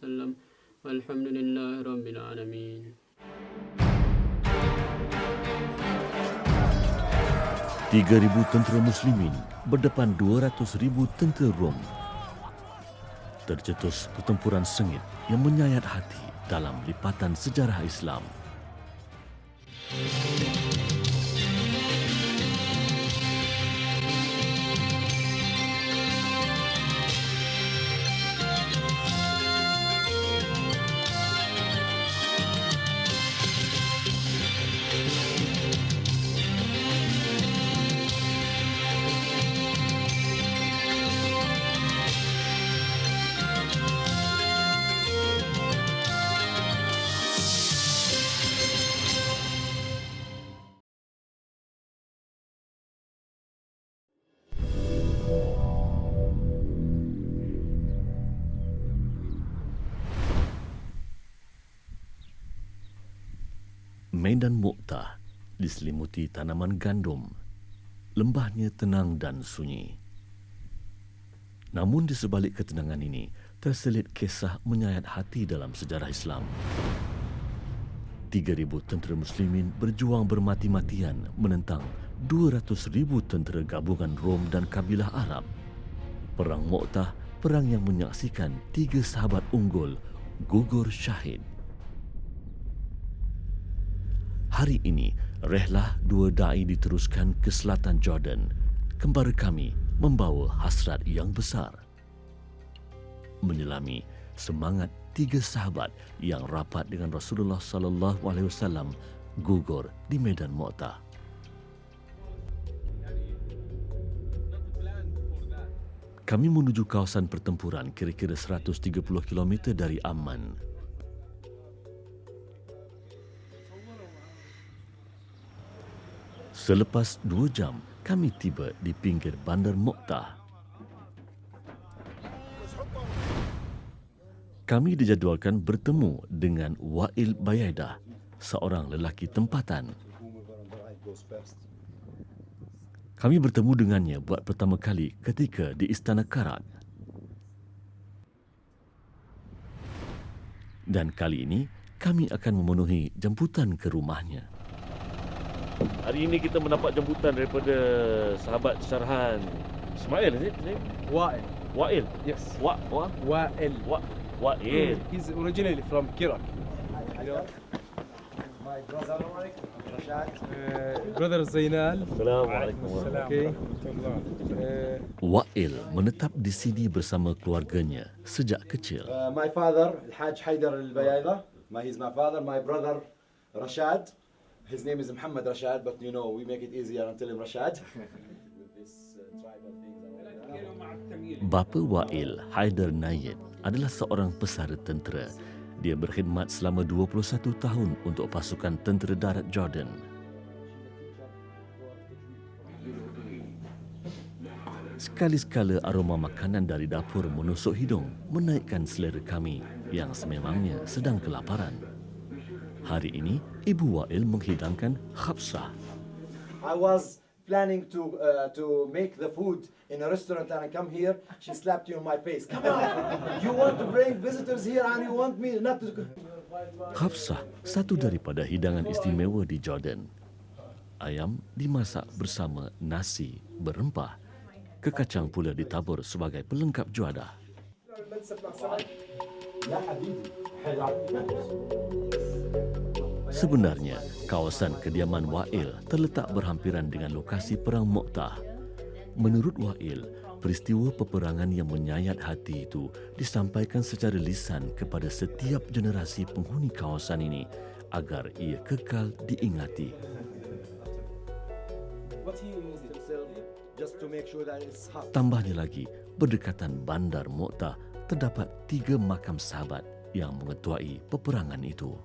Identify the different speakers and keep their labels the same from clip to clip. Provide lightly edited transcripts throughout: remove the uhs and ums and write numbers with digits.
Speaker 1: وسلم والحمد لله رب العالمين.
Speaker 2: 3.000 tentera muslimin berdepan 200,000 tentera Rom. Tercetus pertempuran sengit yang menyayat hati dalam lipatan sejarah Islam. Medan Mu'tah diselimuti tanaman gandum. Lembahnya tenang dan sunyi. Namun di sebalik ketenangan ini, terselit kisah menyayat hati dalam sejarah Islam. 3.000 tentera muslimin berjuang bermati-matian menentang 200,000 tentera gabungan Rom dan kabilah Arab. Perang Mu'tah, perang yang menyaksikan 3 sahabat unggul gugur syahid. Hari ini, rehlah 2 da'i diteruskan ke selatan Jordan. Kembara kami membawa hasrat yang besar. Menyelami semangat 3 sahabat yang rapat dengan Rasulullah sallallahu alaihi wasallam gugur di medan Mu'tah. Kami menuju kawasan pertempuran kira-kira 130 km dari Amman. Selepas 2 jam, kami tiba di pinggir bandar Mu'tah. Kami dijadualkan bertemu dengan Wa'il Bayaidah, seorang lelaki tempatan. Kami bertemu dengannya buat pertama kali ketika di Istana Karak. Dan kali ini, kami akan memenuhi jemputan ke rumahnya. Hari ini kita mendapat jemputan daripada sahabat Syarhan Ismail, is it?
Speaker 3: Wa'il.
Speaker 2: Wa'il.
Speaker 3: Yes.
Speaker 2: Wa'il.
Speaker 3: Wa'il. He's originally from Kirak.
Speaker 4: My brother, Rashad.
Speaker 3: Brother Zainal.
Speaker 2: Assalamualaikum.
Speaker 3: Okay.
Speaker 2: Wa'il menetap di sini bersama keluarganya sejak kecil.
Speaker 4: My father, Al-Haj Haidar Al-Bayada. He's my father. My brother, Rashad. His name is Muhammad Rashad, but you know, we make it easier until him Rashad. With this tribal things.
Speaker 2: Bapa Wa'il, Haidar Nayed, adalah seorang pesara tentera. Dia berkhidmat selama 21 tahun untuk pasukan tentera darat Jordan. Sekali-sekala aroma makanan dari dapur menusuk hidung, menaikkan selera kami yang sememangnya sedang kelaparan. Hari ini, Ibu Wa'il menghidangkan khabsah.
Speaker 4: I was planning to make the food in a restaurant and I come here, she slapped you in my face. Come on, you want to bring visitors here and you want me not to...
Speaker 2: Khabsah, satu daripada hidangan istimewa di Jordan. Ayam dimasak bersama nasi berempah. Kekacang pula ditabur sebagai pelengkap juadah. Sebenarnya, kawasan kediaman Wa'il terletak berhampiran dengan lokasi Perang Mu'tah. Menurut Wa'il, peristiwa peperangan yang menyayat hati itu disampaikan secara lisan kepada setiap generasi penghuni kawasan ini agar ia kekal diingati. Tambahnya lagi, berdekatan bandar Mu'tah terdapat 3 makam sahabat yang mengetuai peperangan itu.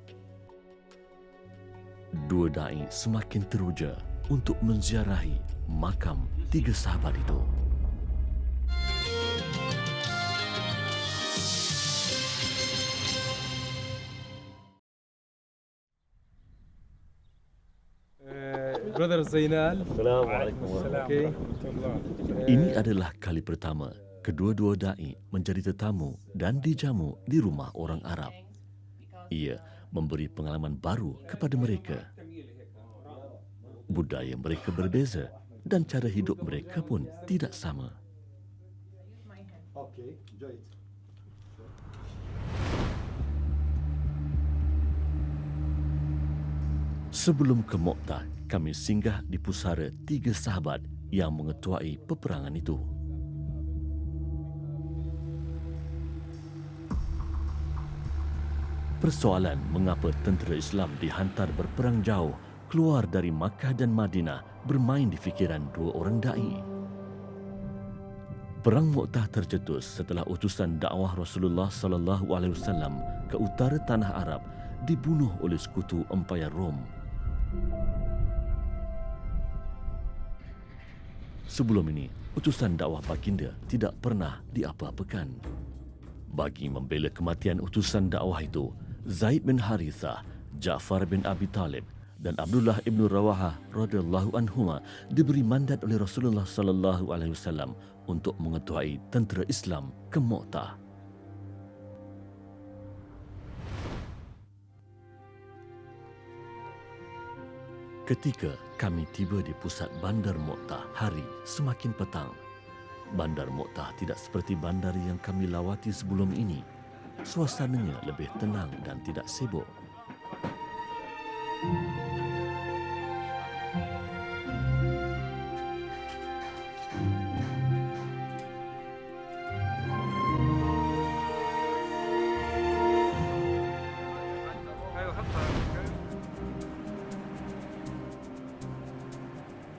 Speaker 2: 2 da'i semakin teruja untuk menziarahi makam 3 sahabat itu.
Speaker 3: Brother Zainal.
Speaker 2: Assalamualaikum.
Speaker 3: Okay.
Speaker 2: Ini adalah kali pertama Kedua-dua da'i menjadi tetamu dan dijamu di rumah orang Arab. Ia memberi pengalaman baru kepada mereka. Budaya mereka berbeza dan cara hidup mereka pun tidak sama.
Speaker 4: Okay, enjoy it.
Speaker 2: Sebelum ke Mu'tah, kami singgah di pusara 3 sahabat yang mengetuai peperangan itu. Persoalan mengapa tentera Islam dihantar berperang jauh keluar dari Makkah dan Madinah bermain di fikiran 2 orang da'i. Perang Mu'tah tercetus setelah utusan dakwah Rasulullah sallallahu alaihi wasallam ke utara tanah Arab dibunuh oleh sekutu Empayar Rom. Sebelum ini, utusan dakwah baginda tidak pernah diapa-apakan. Bagi membela kematian utusan dakwah itu, Zaid bin Harithah, Ja'far bin Abi Talib dan Abdullah ibn Rawahah radhiyallahu anhuma diberi mandat oleh Rasulullah sallallahu alaihi wasallam untuk mengetuai tentera Islam ke Mu'tah. Ketika kami tiba di pusat bandar Mu'tah, hari semakin petang. Bandar Mu'tah tidak seperti bandar yang kami lawati sebelum ini. Suasananya lebih tenang dan tidak sibuk.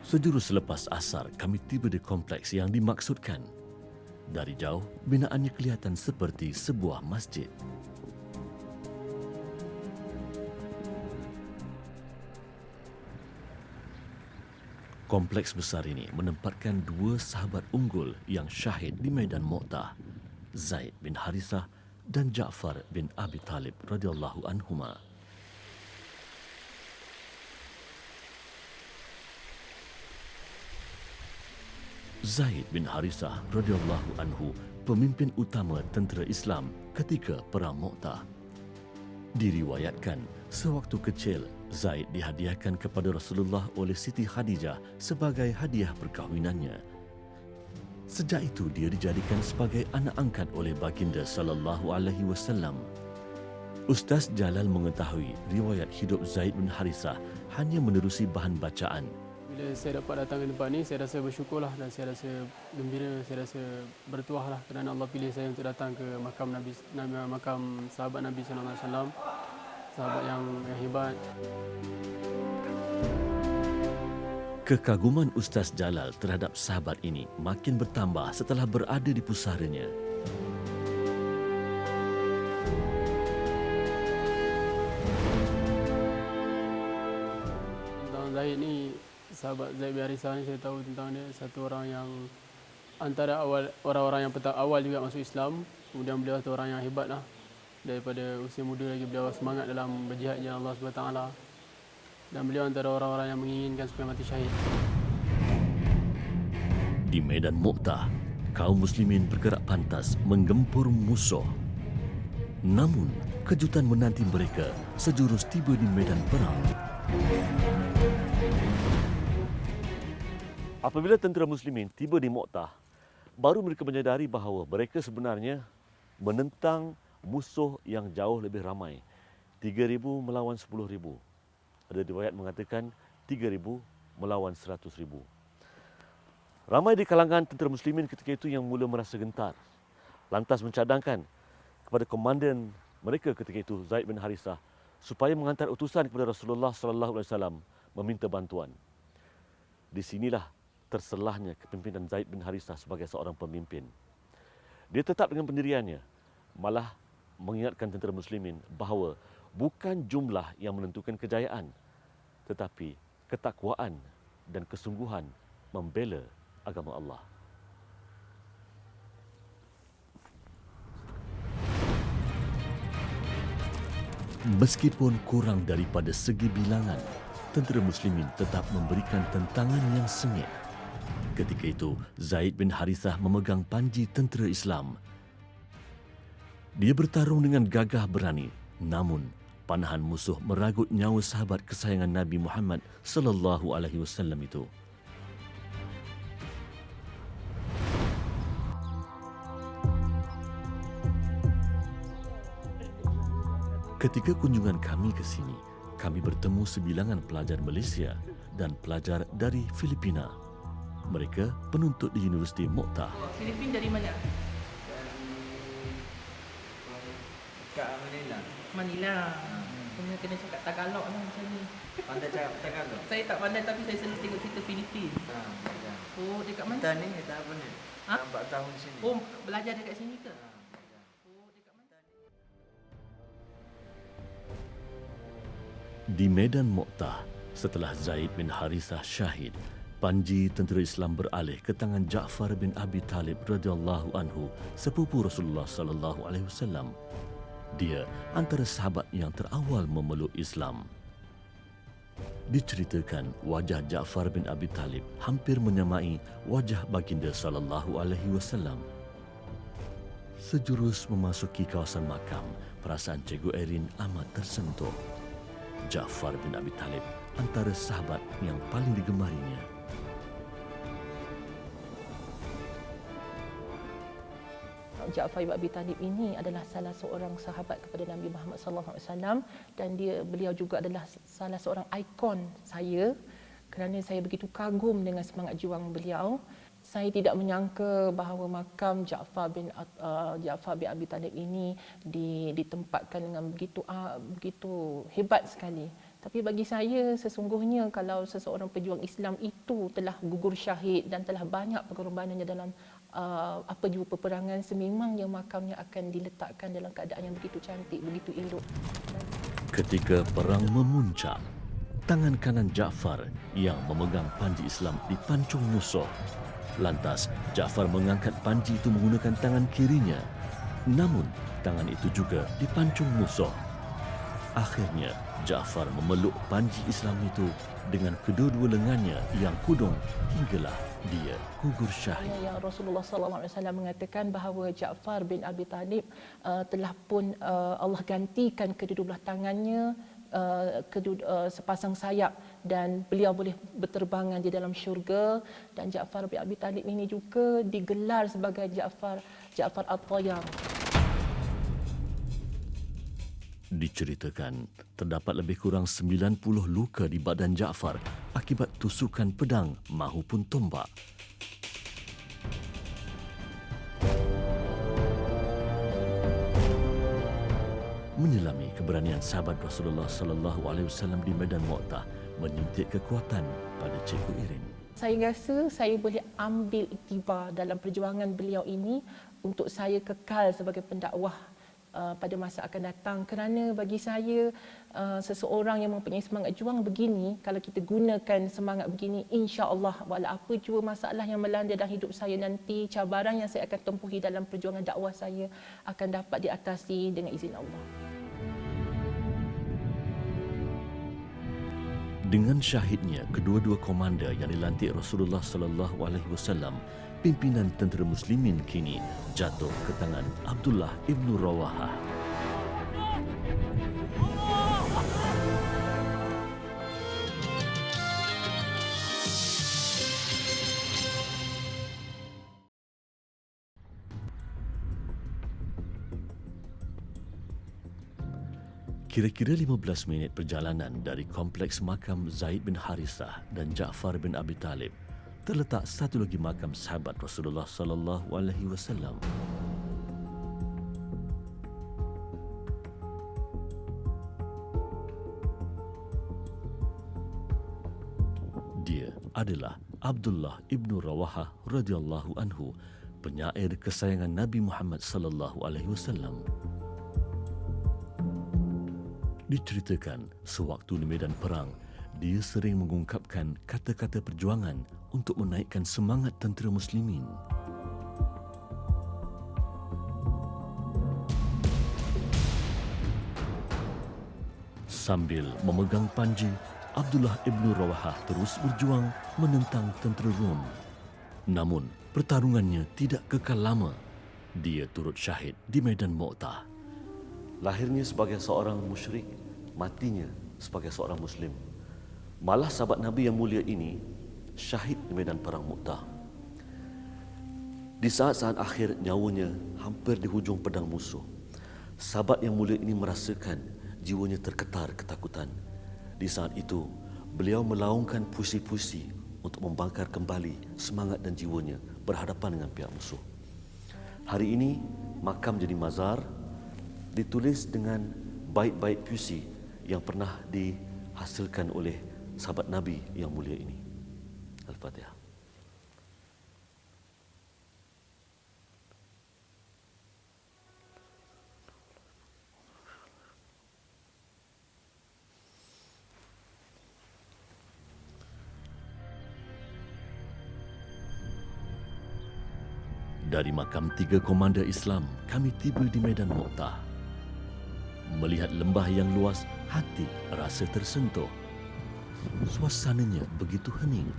Speaker 2: Sejurus selepas asar, kami tiba di kompleks yang dimaksudkan. Dari jauh, binaannya kelihatan seperti sebuah masjid. Kompleks besar ini menempatkan 2 sahabat unggul yang syahid di medan Mu'tah, Zaid bin Harithah dan Ja'far bin Abi Talib radhiyallahu anhuma. Zaid bin Harithah radhiyallahu anhu pemimpin utama tentera Islam ketika perang Mu'tah. Diriwayatkan sewaktu kecil Zaid dihadiahkan kepada Rasulullah oleh Siti Khadijah sebagai hadiah perkahwinannya. Sejak itu dia dijadikan sebagai anak angkat oleh baginda sallallahu alaihi wasallam. Ustaz Jalal mengetahui riwayat hidup Zaid bin Harithah hanya menerusi bahan bacaan.
Speaker 1: Bila saya dapat datang ke tempat ni, saya rasa bersyukurlah dan saya rasa gembira, saya rasa bertuahlah kerana Allah pilih saya untuk datang ke makam makam sahabat Nabi sallallahu alaihi wasallam, sahabat yang hebat.
Speaker 2: Kekaguman Ustaz Jalal terhadap sahabat ini makin bertambah setelah berada di pusaranya.
Speaker 1: Tentang Zaid ni, sahabat Zaid bin Harithah ni saya tahu tentang dia, satu orang yang antara orang-orang yang awal juga masuk Islam. Kemudian beliau satu orang yang hebat lah. Daripada usia muda lagi beliau semangat dalam berjihad jalan Allah SWT. Dan beliau antara orang-orang yang menginginkan supaya mati syahid.
Speaker 2: Di medan Mu'tah, kaum muslimin bergerak pantas menggempur musuh. Namun, kejutan menanti mereka sejurus tiba di medan perang. Apabila tentera muslimin tiba di Mu'tah, baru mereka menyadari bahawa mereka sebenarnya menentang musuh yang jauh lebih ramai. 3,000 melawan 10,000. Ada riwayat mengatakan 3,000 melawan 100,000. Ramai di kalangan tentera muslimin ketika itu yang mula merasa gentar. Lantas mencadangkan kepada komandan mereka ketika itu, Zaid bin Harithah, supaya menghantar utusan kepada Rasulullah sallallahu alaihi wasallam meminta bantuan. Di sinilah terselahnya kepimpinan Zaid bin Harithah sebagai seorang pemimpin. Dia tetap dengan pendiriannya, malah mengingatkan tentera muslimin bahawa bukan jumlah yang menentukan kejayaan, tetapi ketakwaan dan kesungguhan membela agama Allah. Meskipun kurang daripada segi bilangan, tentera muslimin tetap memberikan tentangan yang sengit. Ketika itu, Zaid bin Harithah memegang panji tentera Islam. Dia bertarung dengan gagah berani, namun panahan musuh meragut nyawa sahabat kesayangan Nabi Muhammad sallallahu alaihi wasallam itu. Ketika kunjungan kami ke sini, kami bertemu sebilangan pelajar Malaysia dan pelajar dari Filipina. Mereka penuntut di Universiti Mokhtar.
Speaker 5: Filipin dari mana?
Speaker 6: Kat Manila.
Speaker 5: Manila. Punya kena cakap Tagalog lah macam ni.
Speaker 6: Pandai cakap Tagalog.
Speaker 5: Saya tak pandai tapi saya selalu tengok cerita Filipin.
Speaker 6: Ya.
Speaker 5: Oh, dekat mana?
Speaker 6: Kita ni kita apa ni?
Speaker 5: Ha?
Speaker 6: 4 tahun di sini.
Speaker 5: Oh, belajar dekat sini ke? Oh, dekat mana?
Speaker 2: Di medan Mokhtar, setelah Zaid bin Harithah syahid, panji tentera Islam beralih ke tangan Ja'far bin Abi Talib radhiyallahu anhu, sepupu Rasulullah sallallahu alaihi wasallam. Dia antara sahabat yang terawal memeluk Islam. Diceritakan wajah Ja'far bin Abi Talib hampir menyamai wajah baginda sallallahu alaihi wasallam. Sejurus memasuki kawasan makam, perasaan Cikgu Erin amat tersentuh. Ja'far bin Abi Talib antara sahabat yang paling digemarinya.
Speaker 5: Ja'far bin Abi Talib ini adalah salah seorang sahabat kepada Nabi Muhammad sallallahu alaihi wasallam dan beliau juga adalah salah seorang ikon saya kerana saya begitu kagum dengan semangat juang beliau. Saya tidak menyangka bahawa makam Ja'far bin Abi Talib ini ditempatkan dengan begitu hebat sekali. Tapi bagi saya sesungguhnya kalau seseorang pejuang Islam itu telah gugur syahid dan telah banyak pengorbanannya dalam apa jua peperangan, sememangnya makamnya akan diletakkan dalam keadaan yang begitu cantik, begitu elok.
Speaker 2: Ketika perang memuncak, tangan kanan Ja'far yang memegang panji Islam dipancung musuh. Lantas, Ja'far mengangkat panji itu menggunakan tangan kirinya. Namun, tangan itu juga dipancung musuh. Akhirnya, Ja'far memeluk panji Islam itu dengan kedua-dua lengannya yang kudung hinggalah dia gugur syahid.
Speaker 5: Yang Rasulullah sallallahu alaihi wasallam mengatakan bahawa Ja'far bin Abi Talib telah pun Allah gantikan kedua belah tangannya sepasang sayap dan beliau boleh berterbangan di dalam syurga, dan Ja'far bin Abi Talib ini juga digelar sebagai Ja'far At-Tayyar.
Speaker 2: Diceritakan, terdapat lebih kurang 90 luka di badan Ja'far akibat tusukan pedang mahupun tombak. Menyelami keberanian sahabat Rasulullah sallallahu alaihi wasallam di medan Mokhtar menyuntik kekuatan pada Cikgu Irin.
Speaker 5: Saya rasa saya boleh ambil iktibar dalam perjuangan beliau ini untuk saya kekal sebagai pendakwah pada masa akan datang, kerana bagi saya seseorang yang mempunyai semangat juang begini, kalau kita gunakan semangat begini, insya-Allah walau apa jua masalah yang melanda dalam hidup saya nanti, cabaran yang saya akan tempuhi dalam perjuangan dakwah saya akan dapat diatasi dengan izin Allah.
Speaker 2: Dengan syahidnya kedua-dua komander yang dilantik Rasulullah sallallahu alaihi wasallam, pimpinan tentera muslimin kini jatuh ke tangan Abdullah ibnu Rawahah. Kira-kira 15 minit perjalanan dari kompleks makam Zaid bin Harithah dan Ja'far bin Abi Talib, terletak satu lagi makam sahabat Rasulullah sallallahu alaihi wasallam. Dia adalah Abdullah ibnu Rawahah radhiyallahu anhu, penyair kesayangan Nabi Muhammad sallallahu alaihi wasallam. Diceritakan sewaktu di medan perang, dia sering mengungkapkan kata-kata perjuangan untuk menaikkan semangat tentera muslimin. Sambil memegang panji, Abdullah ibnu Rawahah terus berjuang menentang tentera Rom. Namun, pertarungannya tidak kekal lama. Dia turut syahid di medan Mu'tah. Lahirnya sebagai seorang musyrik, matinya sebagai seorang Muslim. Malah sahabat Nabi yang mulia ini syahid di medan perang Mu'tah. Di saat-saat akhir nyawanya hampir di hujung pedang musuh, sahabat yang mulia ini merasakan jiwanya terketar ketakutan. Di saat itu, beliau melaungkan puisi-puisi untuk membangkar kembali semangat dan jiwanya berhadapan dengan pihak musuh. Hari ini, makam jadi mazar, ditulis dengan bait-bait puisi yang pernah dihasilkan oleh sahabat Nabi yang mulia ini. Al-Fatihah. Dari makam 3 komander Islam, kami tiba di medan Mu'tah. Melihat lembah yang luas, hati rasa tersentuh. Suasananya begitu hening.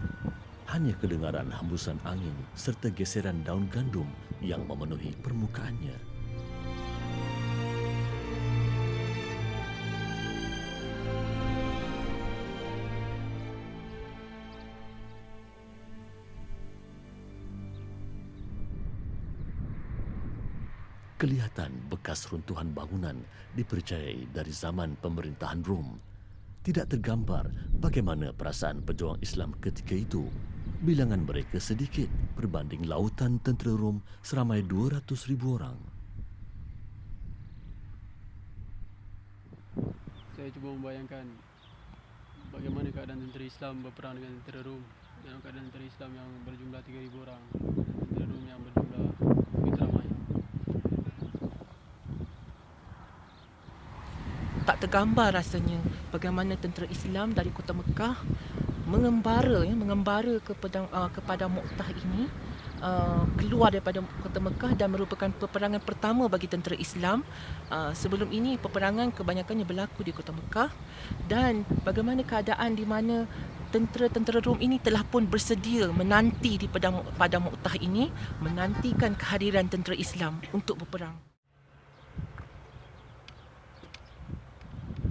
Speaker 2: Hanya kedengaran hembusan angin serta geseran daun gandum yang memenuhi permukaannya. Kelihatan bekas runtuhan bangunan dipercayai dari zaman pemerintahan Rom. Tidak tergambar bagaimana perasaan pejuang Islam ketika itu. Bilangan mereka sedikit berbanding lautan tentera Rom seramai 200,000 orang.
Speaker 1: Saya cuba membayangkan bagaimana keadaan tentera Islam berperang dengan tentera Rom. Dalam keadaan tentera Islam yang berjumlah 3,000 orang dan tentera Rom yang berjumlah begitu ramai.
Speaker 5: Tak tergambar rasanya bagaimana tentera Islam dari kota Mekah mengembara kepada Mu'tah ini, keluar daripada kota Mekah dan merupakan peperangan pertama bagi tentera Islam. Sebelum ini peperangan kebanyakannya berlaku di kota Mekah, dan bagaimana keadaan di mana tentera-tentera Rom ini telah pun bersedia menanti di padang Mu'tah ini, menantikan kehadiran tentera Islam untuk berperang.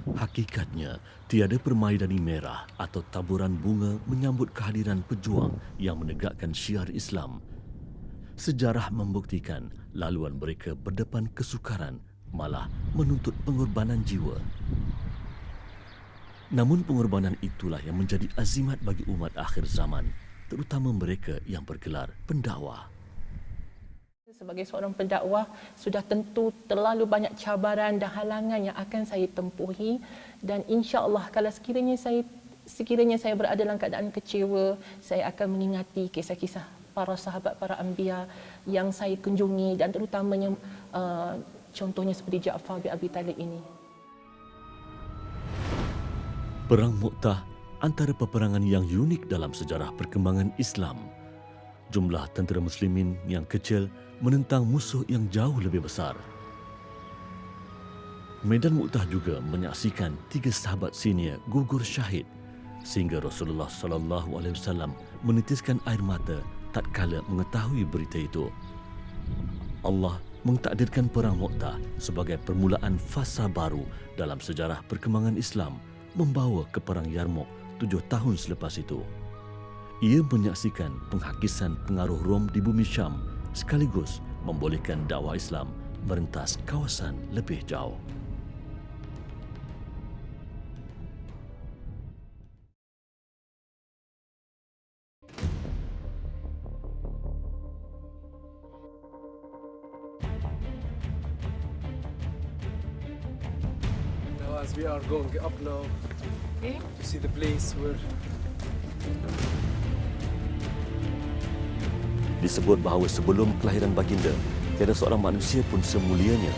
Speaker 2: Hakikatnya, tiada permaidani merah atau taburan bunga menyambut kehadiran pejuang yang menegakkan syiar Islam. Sejarah membuktikan laluan mereka berdepan kesukaran, malah menuntut pengorbanan jiwa. Namun pengorbanan itulah yang menjadi azimat bagi umat akhir zaman, terutama mereka yang bergelar pendakwah.
Speaker 5: Sebagai seorang pendakwah, sudah tentu terlalu banyak cabaran dan halangan yang akan saya tempuhi, dan insya-Allah kalau sekiranya saya berada dalam keadaan kecewa, saya akan mengingati kisah-kisah para sahabat, para anbiya yang saya kunjungi, dan terutamanya contohnya seperti Ja'far bin Abi Talib ini.
Speaker 2: Perang Mu'tah antara peperangan yang unik dalam sejarah perkembangan Islam. Jumlah tentera muslimin yang kecil menentang musuh yang jauh lebih besar. Medan Mu'tah juga menyaksikan 3 sahabat senior gugur syahid, sehingga Rasulullah SAW menitiskan air mata tatkala mengetahui berita itu. Allah mentakdirkan perang Mu'tah sebagai permulaan fasa baru dalam sejarah perkembangan Islam, membawa ke perang Yarmouk 7 tahun selepas itu. Ia menyaksikan penghakisan pengaruh Rom di bumi Syam, sekaligus membolehkan dakwah Islam merentas kawasan lebih jauh.
Speaker 3: Now as we are going up now to see the place where
Speaker 2: Disebut bahawa sebelum kelahiran baginda, tiada seorang manusia pun semulianya.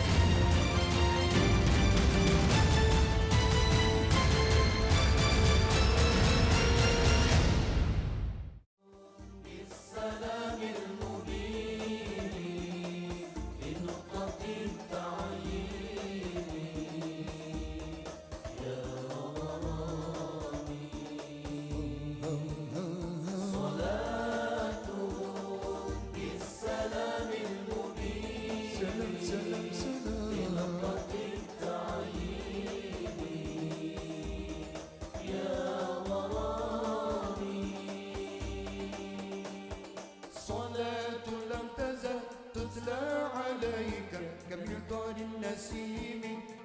Speaker 7: عطر النسيم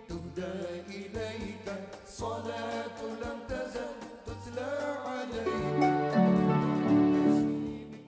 Speaker 7: تهدى إليك صلاة لم